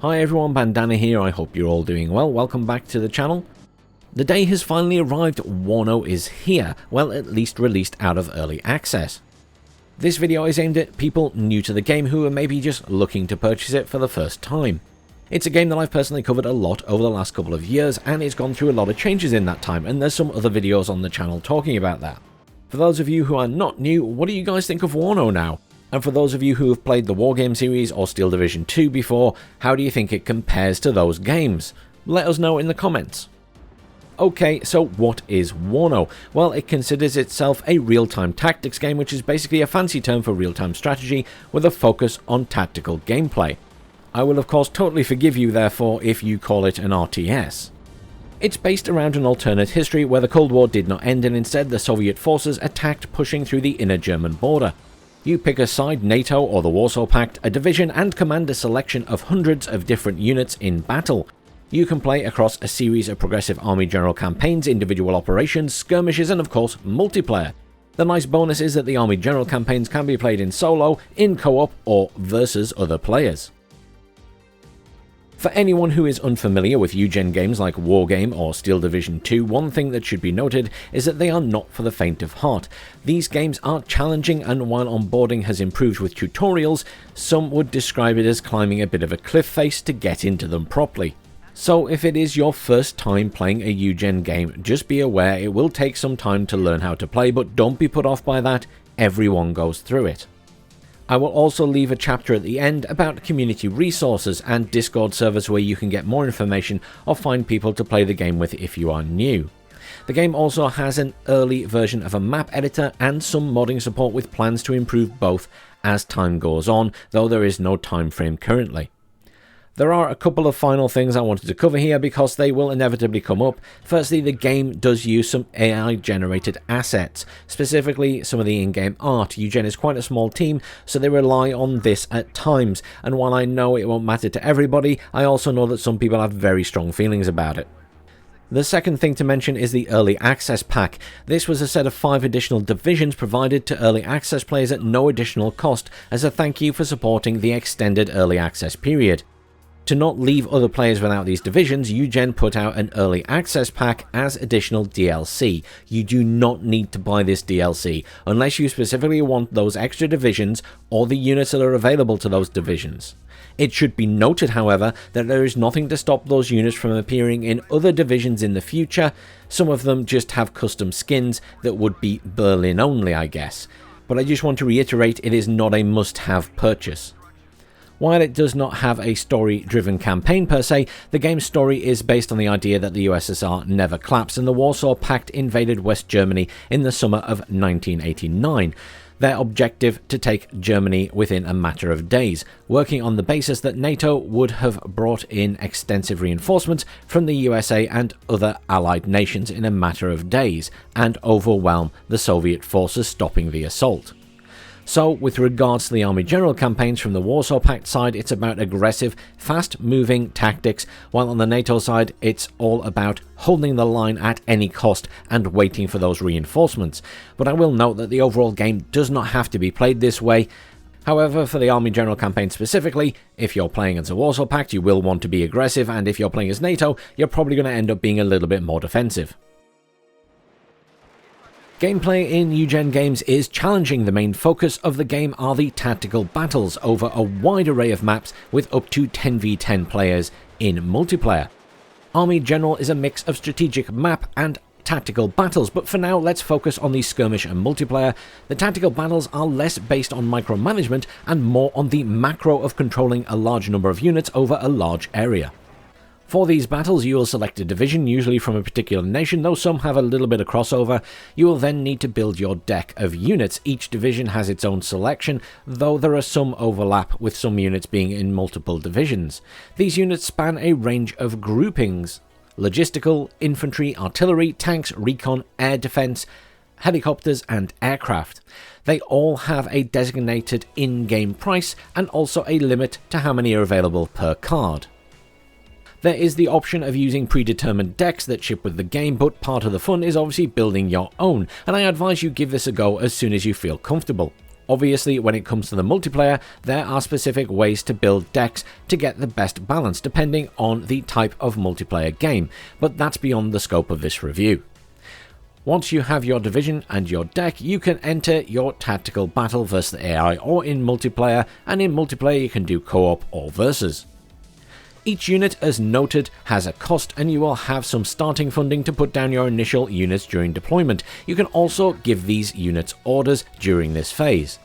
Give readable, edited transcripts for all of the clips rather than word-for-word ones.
Hi everyone, Bandanner here, I hope you're all doing well. Welcome back to the channel. The day has finally arrived, WARNO is here, well at least released out of early access. This video is aimed at people new to the game who are maybe just looking to purchase it for the first time. It's a game that I've personally covered a lot over the last couple of years, and it's gone through a lot of changes in that time, and there's some other videos on the channel talking about that. For those of you who are not new, what do you guys think of WARNO now? And for those of you who have played the Wargame series or Steel Division 2 before, how do you think it compares to those games? Let us know in the comments. Okay, so what is WARNO? Well, it considers itself a real-time tactics game, which is basically a fancy term for real-time strategy with a focus on tactical gameplay. I will of course totally forgive you therefore if you call it an RTS. It's based around an alternate history where the Cold War did not end and instead the Soviet forces attacked, pushing through the inner German border. You pick a side, NATO or the Warsaw Pact, a division, and command a selection of hundreds of different units in battle. You can play across a series of progressive army general campaigns, individual operations, skirmishes, and of course multiplayer. The nice bonus is that the army general campaigns can be played in solo, in co-op, or versus other players. For anyone who is unfamiliar with UGen games like Wargame or Steel Division 2, one thing that should be noted is that they are not for the faint of heart. These games are challenging, and while onboarding has improved with tutorials, some would describe it as climbing a bit of a cliff face to get into them properly. So if it is your first time playing a UGen game, just be aware it will take some time to learn how to play, but don't be put off by that, everyone goes through it. I will also leave a chapter at the end about community resources and Discord servers where you can get more information or find people to play the game with if you are new. The game also has an early version of a map editor and some modding support with plans to improve both as time goes on, though there is no time frame currently. There are a couple of final things I wanted to cover here because they will inevitably come up. Firstly, the game does use some AI generated assets, specifically some of the in-game art. UGen is quite a small team, so they rely on this at times, and while I know it won't matter to everybody, I also know that some people have very strong feelings about it. The second thing to mention is the Early Access Pack. This was a set of 5 additional divisions provided to Early Access players at no additional cost as a thank you for supporting the extended Early Access period. To not leave other players without these divisions, UGen put out an Early Access Pack as additional DLC. You do not need to buy this DLC, unless you specifically want those extra divisions or the units that are available to those divisions. It should be noted, however, that there is nothing to stop those units from appearing in other divisions in the future. Some of them just have custom skins that would be Berlin only, I guess. But I just want to reiterate, it is not a must-have purchase. While it does not have a story-driven campaign per se, the game's story is based on the idea that the USSR never collapsed and the Warsaw Pact invaded West Germany in the summer of 1989. Their objective to take Germany within a matter of days, working on the basis that NATO would have brought in extensive reinforcements from the USA and other allied nations in a matter of days, and overwhelm the Soviet forces stopping the assault. So, with regards to the Army General campaigns from the Warsaw Pact side, it's about aggressive, fast-moving tactics, while on the NATO side, it's all about holding the line at any cost and waiting for those reinforcements. But I will note that the overall game does not have to be played this way. However, for the Army General campaign specifically, if you're playing as a Warsaw Pact, you will want to be aggressive, and if you're playing as NATO, you're probably going to end up being a little bit more defensive. Gameplay in UGen games is challenging. The main focus of the game are the tactical battles over a wide array of maps with up to 10v10 players in multiplayer. Army General is a mix of strategic map and tactical battles, but for now let's focus on the skirmish and multiplayer. The tactical battles are less based on micromanagement and more on the macro of controlling a large number of units over a large area. For these battles, you will select a division, usually from a particular nation, though some have a little bit of crossover. You will then need to build your deck of units. Each division has its own selection, though there are some overlap, with some units being in multiple divisions. These units span a range of groupings: logistical, infantry, artillery, tanks, recon, air defense, helicopters, and aircraft. They all have a designated in-game price and also a limit to how many are available per card. There is the option of using predetermined decks that ship with the game, but part of the fun is obviously building your own, and I advise you give this a go as soon as you feel comfortable. Obviously, when it comes to the multiplayer, there are specific ways to build decks to get the best balance depending on the type of multiplayer game, but that's beyond the scope of this review. Once you have your division and your deck, you can enter your tactical battle versus the AI or in multiplayer, and in multiplayer you can do co-op or versus. Each unit, as noted, has a cost, and you will have some starting funding to put down your initial units during deployment. You can also give these units orders during this phase.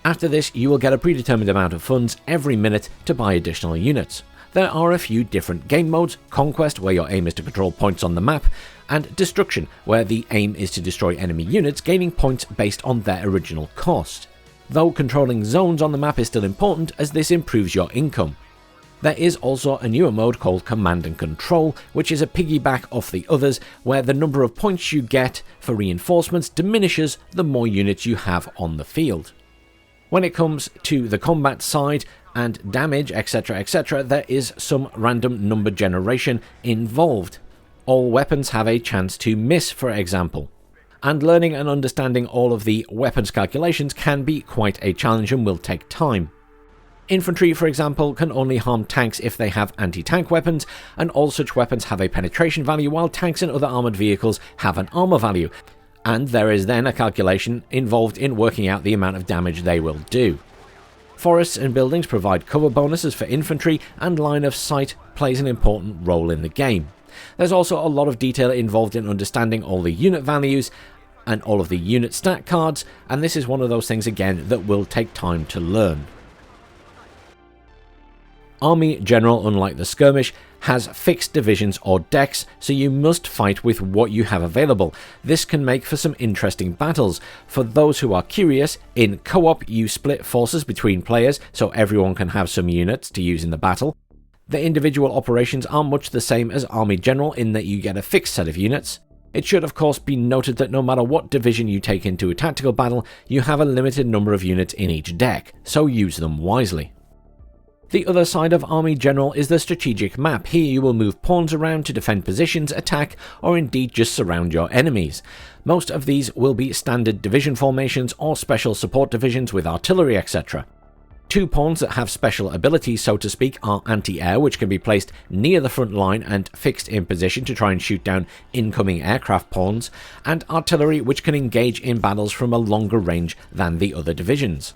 After this, you will get a predetermined amount of funds every minute to buy additional units. There are a few different game modes: Conquest, where your aim is to control points on the map, and Destruction, where the aim is to destroy enemy units, gaining points based on their original cost. Though controlling zones on the map is still important, as this improves your income. There is also a newer mode called Command and Control, which is a piggyback off the others, where the number of points you get for reinforcements diminishes the more units you have on the field. When it comes to the combat side and damage, etc., there is some random number generation involved. All weapons have a chance to miss, for example. And learning and understanding all of the weapons calculations can be quite a challenge and will take time. Infantry, for example, can only harm tanks if they have anti-tank weapons, and all such weapons have a penetration value, while tanks and other armoured vehicles have an armour value, and there is then a calculation involved in working out the amount of damage they will do. Forests and buildings provide cover bonuses for infantry, and line of sight plays an important role in the game. There's also a lot of detail involved in understanding all the unit values and all of the unit stat cards, and this is one of those things again that will take time to learn. Army General, unlike the Skirmish, has fixed divisions or decks, so you must fight with what you have available. This can make for some interesting battles. For those who are curious, in co-op you split forces between players, so everyone can have some units to use in the battle. The individual operations are much the same as Army General in that you get a fixed set of units. It should of course be noted that no matter what division you take into a tactical battle, you have a limited number of units in each deck, so use them wisely. The other side of Army General is the strategic map. Here you will move pawns around to defend positions, attack, or indeed just surround your enemies. Most of these will be standard division formations or special support divisions with artillery, etc. Two pawns that have special abilities, so to speak, are anti-air, which can be placed near the front line and fixed in position to try and shoot down incoming aircraft pawns, and artillery, which can engage in battles from a longer range than the other divisions.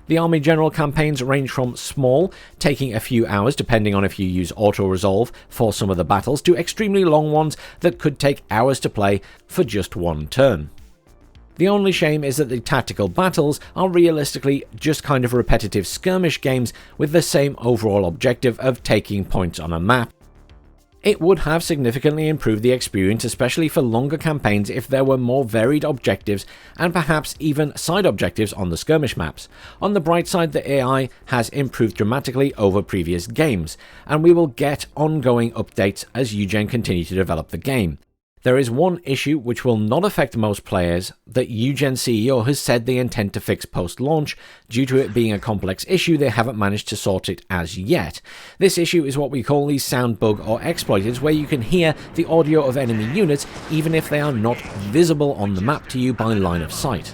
The Army General campaigns range from small, taking a few hours depending on if you use auto-resolve for some of the battles, to extremely long ones that could take hours to play for just one turn. The only shame is that the tactical battles are realistically just kind of repetitive skirmish games with the same overall objective of taking points on a map. It would have significantly improved the experience, especially for longer campaigns, if there were more varied objectives and perhaps even side objectives on the skirmish maps. On the bright side, the AI has improved dramatically over previous games, and we will get ongoing updates as Eugen continue to develop the game. There is one issue which will not affect most players that Eugen's CEO has said they intend to fix post-launch. Due to it being a complex issue, they haven't managed to sort it as yet. This issue is what we call the sound bug or exploit. It's where you can hear the audio of enemy units even if they are not visible on the map to you by line of sight.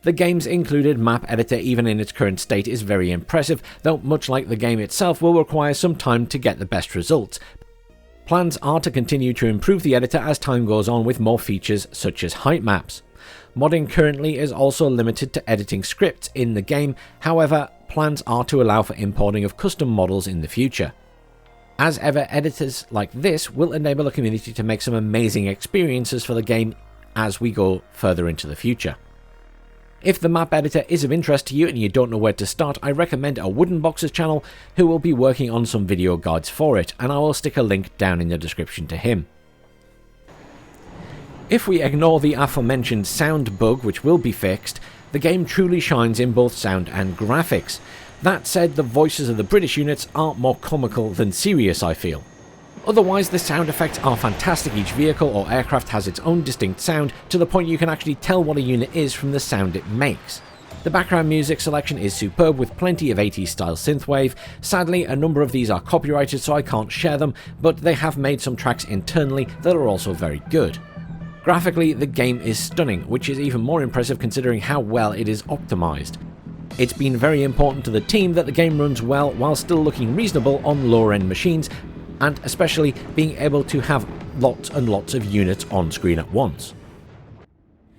The game's included map editor, even in its current state, is very impressive, though much like the game itself will require some time to get the best results. Plans are to continue to improve the editor as time goes on with more features such as height maps. Modding currently is also limited to editing scripts in the game, however, plans are to allow for importing of custom models in the future. As ever, editors like this will enable a community to make some amazing experiences for the game as we go further into the future. If the map editor is of interest to you and you don't know where to start, I recommend a Wooden Box's channel, who will be working on some video guides for it, and I will stick a link down in the description to him. If we ignore the aforementioned sound bug, which will be fixed, the game truly shines in both sound and graphics. That said, the voices of the British units are more comical than serious, I feel. Otherwise, the sound effects are fantastic. Each vehicle or aircraft has its own distinct sound, to the point you can actually tell what a unit is from the sound it makes. The background music selection is superb, with plenty of 80s style synthwave. Sadly, a number of these are copyrighted, so I can't share them, but they have made some tracks internally that are also very good. Graphically, the game is stunning, which is even more impressive considering how well it is optimized. It's been very important to the team that the game runs well while still looking reasonable on lower-end machines, and especially being able to have lots and lots of units on screen at once.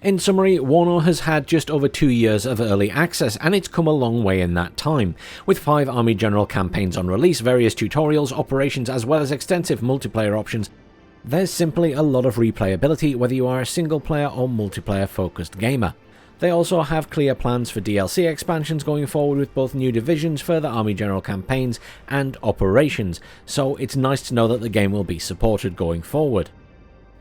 In summary, WARNO has had just over 2 years of early access, and it's come a long way in that time. With 5 Army General campaigns on release, various tutorials, operations, as well as extensive multiplayer options, there's simply a lot of replayability whether you are a single player or multiplayer focused gamer. They also have clear plans for DLC expansions going forward with both new divisions, further Army General campaigns, and operations, so it's nice to know that the game will be supported going forward.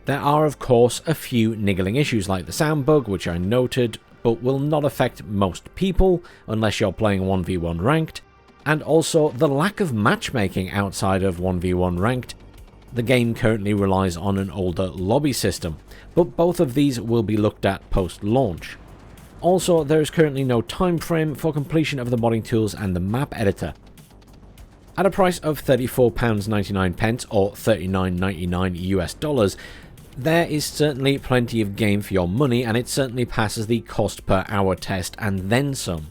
There are of course a few niggling issues like the sound bug, which I noted, but will not affect most people unless you're playing 1v1 ranked, and also the lack of matchmaking outside of 1v1 ranked. The game currently relies on an older lobby system, but both of these will be looked at post-launch. Also, there is currently no time frame for completion of the modding tools and the map editor. At a price of £34.99 or $39.99 US, there is certainly plenty of game for your money, and it certainly passes the cost per hour test and then some.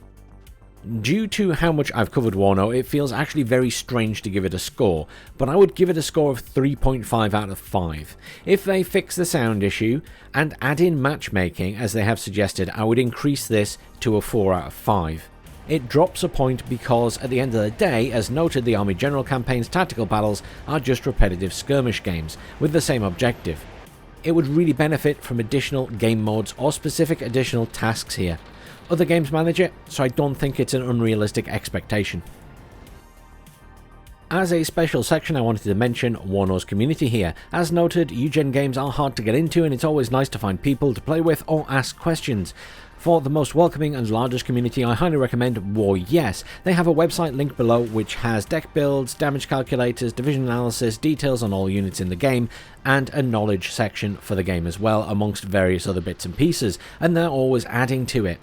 Due to how much I've covered WARNO, it feels actually very strange to give it a score, but I would give it a score of 3.5 out of 5. If they fix the sound issue and add in matchmaking as they have suggested, I would increase this to a 4 out of 5. It drops a point because at the end of the day, as noted, the Army General campaign's tactical battles are just repetitive skirmish games with the same objective. It would really benefit from additional game modes or specific additional tasks here. Other games manage it, so I don't think it's an unrealistic expectation. As a special section, I wanted to mention WARNO's community here. As noted, UGen games are hard to get into, and it's always nice to find people to play with or ask questions. For the most welcoming and largest community, I highly recommend War Yes. They have a website linked below which has deck builds, damage calculators, division analysis, details on all units in the game, and a knowledge section for the game as well, amongst various other bits and pieces, and they're always adding to it.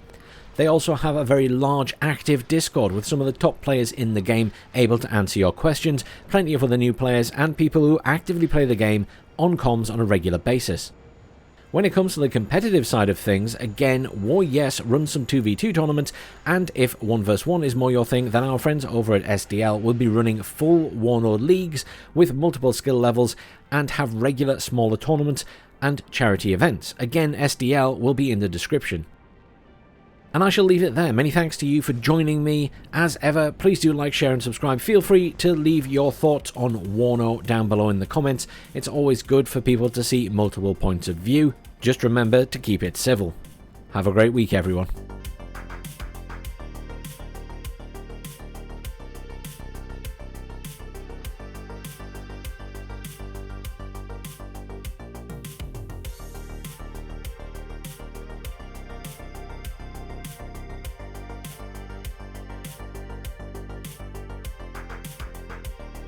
They also have a very large active Discord with some of the top players in the game able to answer your questions, plenty of other new players, and people who actively play the game on comms on a regular basis. When it comes to the competitive side of things, again, War Yes runs some 2v2 tournaments, and if 1 vs 1 is more your thing, then our friends over at SDL will be running full WARNO leagues with multiple skill levels and have regular smaller tournaments and charity events. Again, SDL will be in the description. And I shall leave it there. Many thanks to you for joining me. As ever, please do like, share and subscribe. Feel free to leave your thoughts on WARNO down below in the comments. It's always good for people to see multiple points of view. Just remember to keep it civil. Have a great week, everyone.